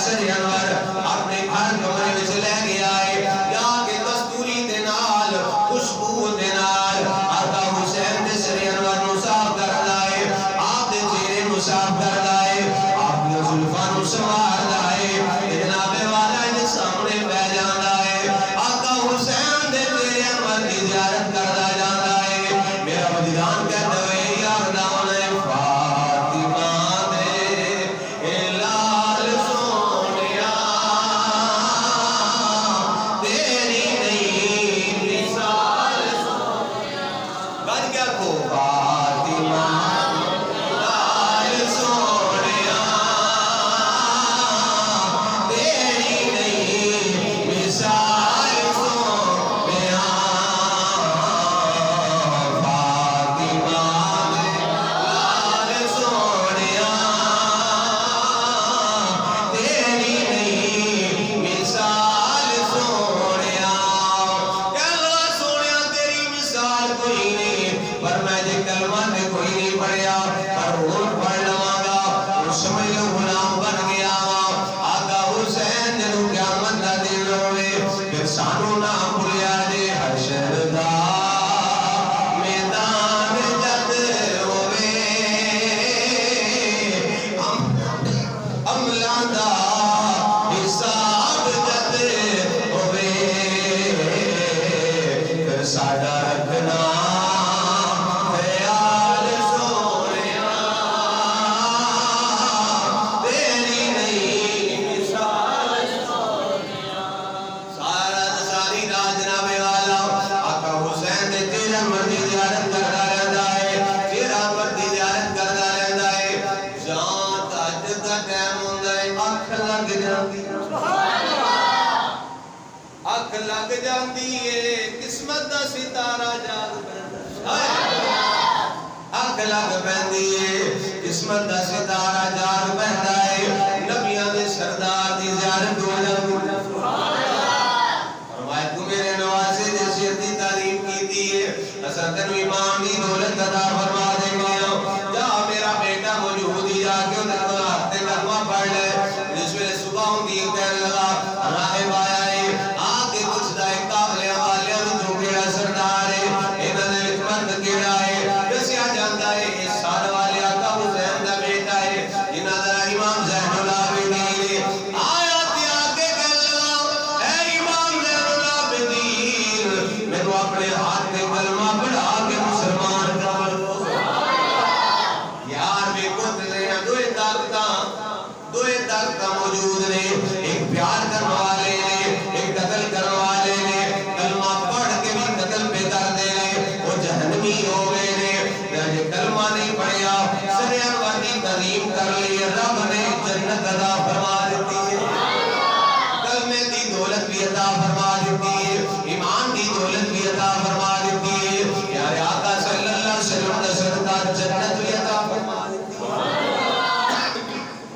سر انور اپنے گھر کمرے وچ لے گیا ہے یا کہ کستوری دے نال خوشبو دے نال آقا حسین دے سر انور نو صاف کردا ہے آپ دے چہرے نو صاف کردا ہے آپ دی زلفاں نو سنواردا ہے جناب والا دے سامنے بیٹھ جاندا ہے آقا حسین دے چہرے انور دی زیارت کردا جاندا ہے میرا وجدان کہتا ہے یار داؤں فاطمہ دے لال سونیا تیری نہیں مثال سونیا گج کیا کو فاطمہ لال سونیا تیری نہیں مثال سونیا فاطمہ لال سونیا تیری نہیں مثال سونیا کہلو سونیا تیری مثال کوئی نہیں پر میں جے کلمہ نے کوئی نہیں پڑھیا پر روح پڑھ لواں گا اور سمجھ لو غلام بن گیا آقا حسین جنو قیامت دا دن ہوئے پھر سانو نہ بھولیا جے حشر دا میدان جد ہوئے عملاں دا حساب جد ہوئے پھر ساڈا رکھنا خیال سونیا تیری نہیں مثال سونیا سارا ساری رات جناب والا آقا حسین دے چہرے انور دی زیارت کردا رہندا ہے چہرہ انور دی زیارت کردا رہندا ہے جان تہجد دا ٹائم ہوندا ہے اکھ لگ جاندی اکھ لگ جاندی ہے قسمت دا ستارہ جاگ پیندا اکھ لگ پیندی ہے قسمت دا ستارہ جاگ پیندا ہے نبیاں دے سردار دی زیارت ہو جاندی فرمایا تو میرے نوازے دے سر دی تعلیم کیتی ہے اساں تینوں ایمان دی دولت عطا فرما دیں گے جا میرا بیٹا موجود ہی جا کے اندر تو ہاتھ تے کلمہ پڑھ لے جس ویلے صبح ہوندی ہے کہنے لگا راہب آیا ہے آ کے پوچھدا ہے قافلے والے وچوں کیڑا سردار ہے انہاں دے وچ مرد کیڑا ہے دسیا جاندا ہے اس سال والے آقا حسین دا بیٹا ہے جنہاں دا امام زین العابدین آیا تے آ کے کہنے لگا اے امام زین العابدین میں تو اپنے ہاتھ تے کلمہ پڑھا کے مسلمان کر دو یار میں کو تے دوئے طاقتاں موجود نے ایک پیار کرنے والے نے ایک قتل کرنے والے نے کلمہ پڑھ کے بھی قتل پہ کر دے نے وہ جہنمی ہو گئے نے یہ کلمہ نہیں پڑھیا سر انور دی تعظیم کر لی رب نے جنت عطا فرما